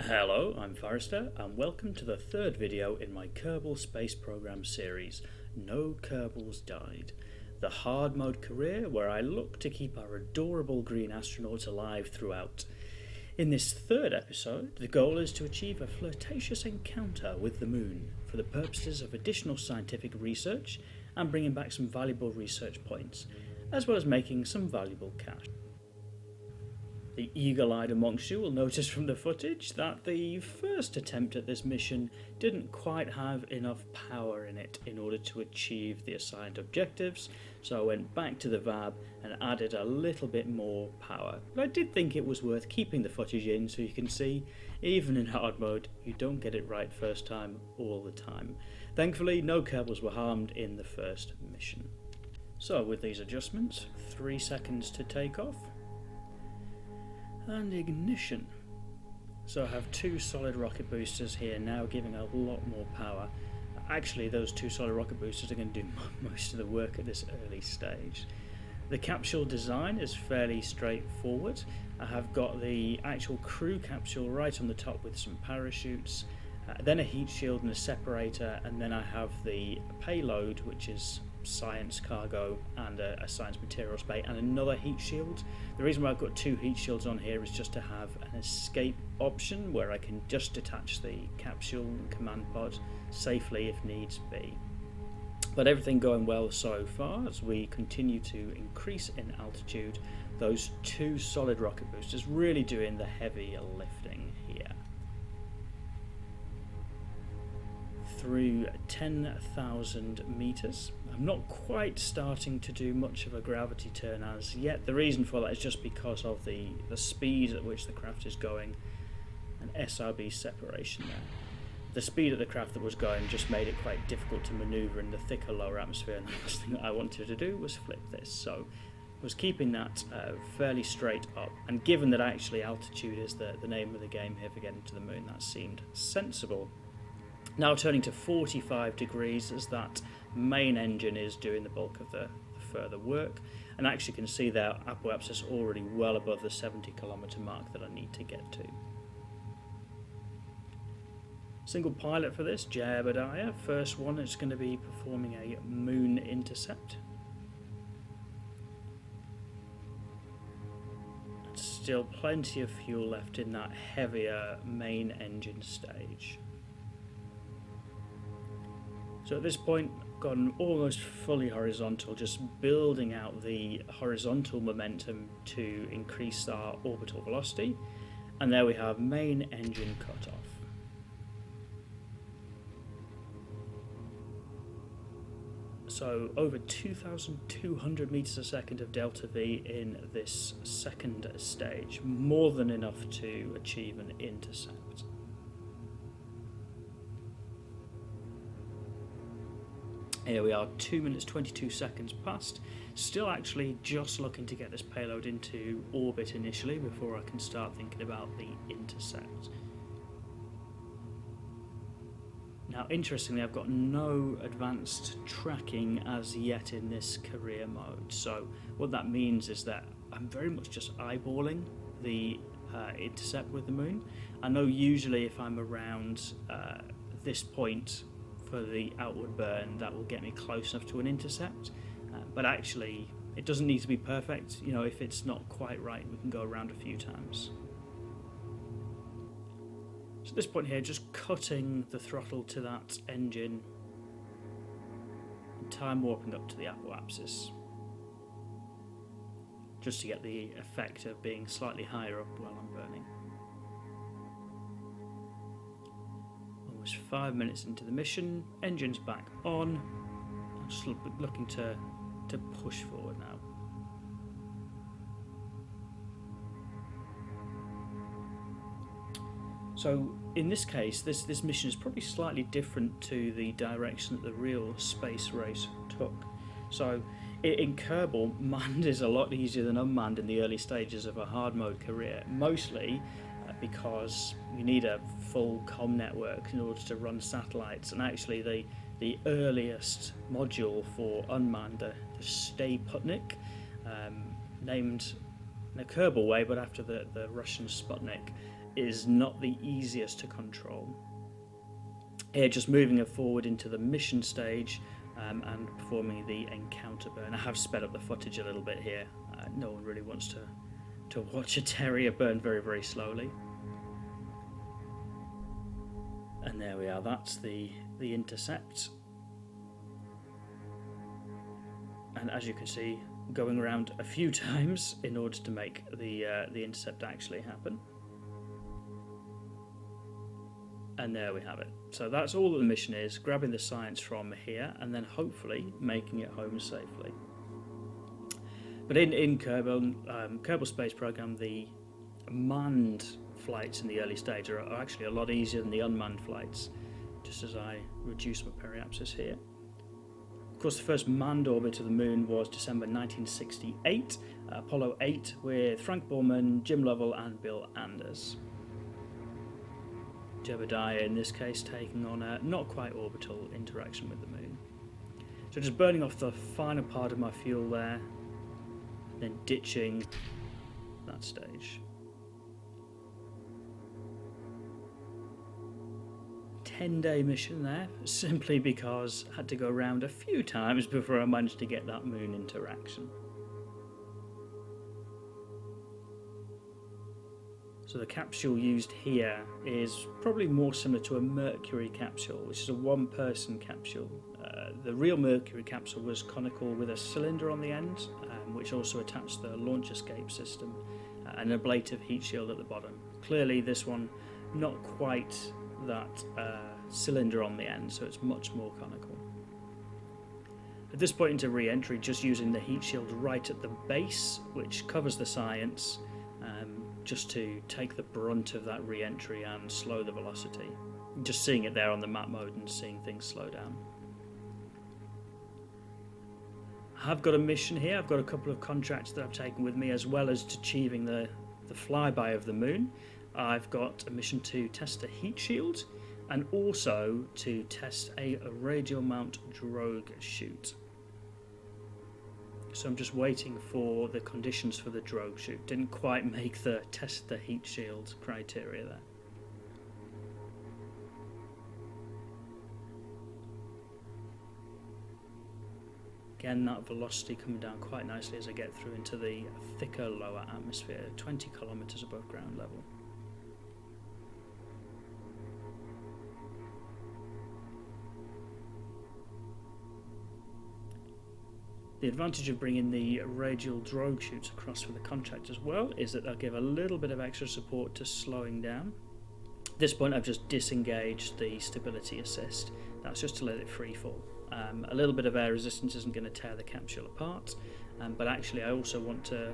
Hello, I'm Forrester, and welcome to the third video in my Kerbal Space Program series, No Kerbals Died, the hard mode career where I look to keep our adorable green astronauts alive throughout. In this third episode, the goal is to achieve a flirtatious encounter with the moon for the purposes of additional scientific research and bringing back some valuable research points, as well as making some valuable cash. The eagle-eyed amongst you will notice from the footage that the first attempt at this mission didn't quite have enough power in it in order to achieve the assigned objectives, so I went back to the VAB and added a little bit more power. But I did think it was worth keeping the footage in so you can see, even in hard mode, you don't get it right first time all the time. Thankfully, no Kerbals were harmed in the first mission. So with these adjustments, 3 seconds to take off. And ignition. So I have two solid rocket boosters here now, giving a lot more power. Actually, those two solid rocket boosters are going to do most of the work at this early stage. The capsule design is fairly straightforward. I have got the actual crew capsule right on the top with some parachutes, then a heat shield and a separator, and then I have the payload, which is science cargo and a science materials bay, and another heat shield. The reason why I've got two heat shields on here is just to have an escape option where I can just detach the capsule command pod safely if needs be. But everything going well so far as we continue to increase in altitude. Those two solid rocket boosters really doing the heavy lifting here. Through 10,000 meters. I'm not quite starting to do much of a gravity turn as yet. The reason for that is just because of the speed at which the craft is going and SRB separation there. The speed of the craft that was going just made it quite difficult to maneuver in the thicker lower atmosphere, and the last thing that I wanted to do was flip this. So I was keeping that fairly straight up, and given that actually altitude is the name of the game here for getting to the moon, that seemed sensible. Now turning to 45 degrees as that main engine is doing the bulk of the further work, and actually can see there apoapsis already well above the 70-kilometer mark that I need to get to. Single pilot for this, Jebediah. First one is going to be performing a moon intercept. Still plenty of fuel left in that heavier main engine stage. So at this point, gone almost fully horizontal, just building out the horizontal momentum to increase our orbital velocity. And there we have main engine cut off. So over 2,200 meters a second of delta V in this second stage, more than enough to achieve an intercept. Here we are, 2 minutes 22 seconds past. Still actually just looking to get this payload into orbit initially before I can start thinking about the intercept. Now interestingly, I've got no advanced tracking as yet in this career mode. So what that means is that I'm very much just eyeballing the intercept with the moon. I know usually if I'm around this point for the outward burn, that will get me close enough to an intercept, but actually it doesn't need to be perfect. You know, if it's not quite right, we can go around a few times. So at this point here, just cutting the throttle to that engine and time warping up to the apoapsis, just to get the effect of being slightly higher up while I'm burning. 5 minutes into the mission, engines back on. I'm just looking to push forward now. So in this case, this mission is probably slightly different to the direction that the real space race took. So in Kerbal, manned is a lot easier than unmanned in the early stages of a hard mode career, mostly because you need a full comm network in order to run satellites, and actually the earliest module for unmanned, the Stay Putnik, named in a Kerbal way but after the Russian Sputnik, is not the easiest to control. Here, just moving it forward into the mission stage and performing the encounter burn. I have sped up the footage a little bit here. No one really wants to watch a terrier burn very, very slowly. And there we are, that's the intercept. And as you can see, going around a few times in order to make the intercept actually happen. And there we have it. So that's all that the mission is, grabbing the science from here and then hopefully making it home safely. But in Kerbal Space Program, the manned flights in the early stage are actually a lot easier than the unmanned flights, just as I reduce my periapsis here. Of course, the first manned orbit of the moon was December 1968, Apollo 8, with Frank Borman, Jim Lovell and Bill Anders. Jebediah in this case taking on a not quite orbital interaction with the moon. So just burning off the final part of my fuel there, then ditching that stage. 10-day mission there, simply because I had to go around a few times before I managed to get that moon interaction. So the capsule used here is probably more similar to a Mercury capsule, which is a one-person capsule. The real Mercury capsule was conical with a cylinder on the end, which also attached the launch escape system, and an ablative heat shield at the bottom. Clearly this one not quite that cylinder on the end, so it's much more conical. At this point into re-entry, just using the heat shield right at the base, which covers the science, just to take the brunt of that re-entry and slow the velocity. Just seeing it there on the map mode and seeing things slow down. I've got a mission here. I've got a couple of contracts that I've taken with me, as well as achieving the flyby of the moon. I've got a mission to test a heat shield and also to test a radial mount drogue chute. So I'm just waiting for the conditions for the drogue chute. Didn't quite make the test the heat shield criteria there. Again, that velocity coming down quite nicely as I get through into the thicker lower atmosphere, 20 kilometers above ground level. The advantage of bringing the radial drogue chutes across for the contract as well is that they'll give a little bit of extra support to slowing down. At this point I've just disengaged the stability assist. That's just to let it free fall. A little bit of air resistance isn't going to tear the capsule apart, but actually I also want to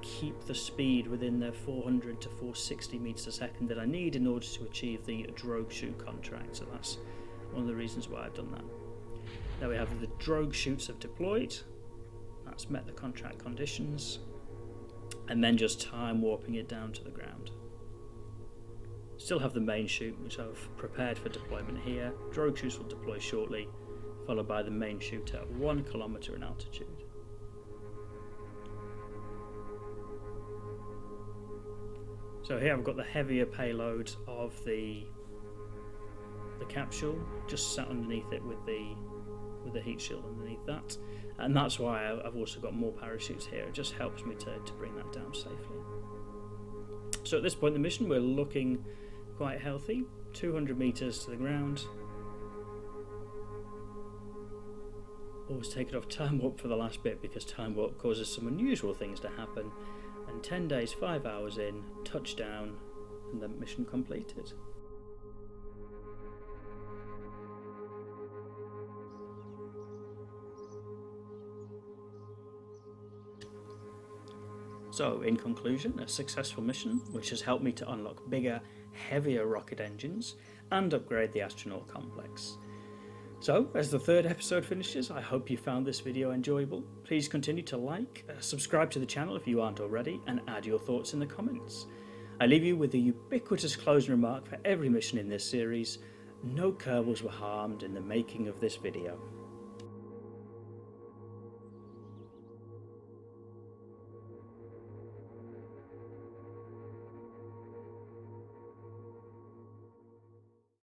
keep the speed within the 400 to 460 meters a second that I need in order to achieve the drogue chute contract. So that's one of the reasons why I've done that. Now we have the drogue chutes have deployed. That's met the contract conditions, and then just time warping it down to the ground. Still have the main chute, which I've prepared for deployment here. Drogue chutes will deploy shortly, followed by the main chute at 1 kilometer in altitude. So here I've got the heavier payload of the capsule just sat underneath it with the heat shield underneath that, and that's why I've also got more parachutes here. It just helps me to bring that down safely. So at this point in the mission we're looking quite healthy, 200 meters to the ground. Always take it off time warp for the last bit because time warp causes some unusual things to happen, and 10 days 5 hours in, touchdown, and then mission completed. So, in conclusion, a successful mission which has helped me to unlock bigger, heavier rocket engines and upgrade the astronaut complex. So, as the third episode finishes, I hope you found this video enjoyable. Please continue to like, subscribe to the channel if you aren't already, and add your thoughts in the comments. I leave you with the ubiquitous closing remark for every mission in this series: no Kerbals were harmed in the making of this video.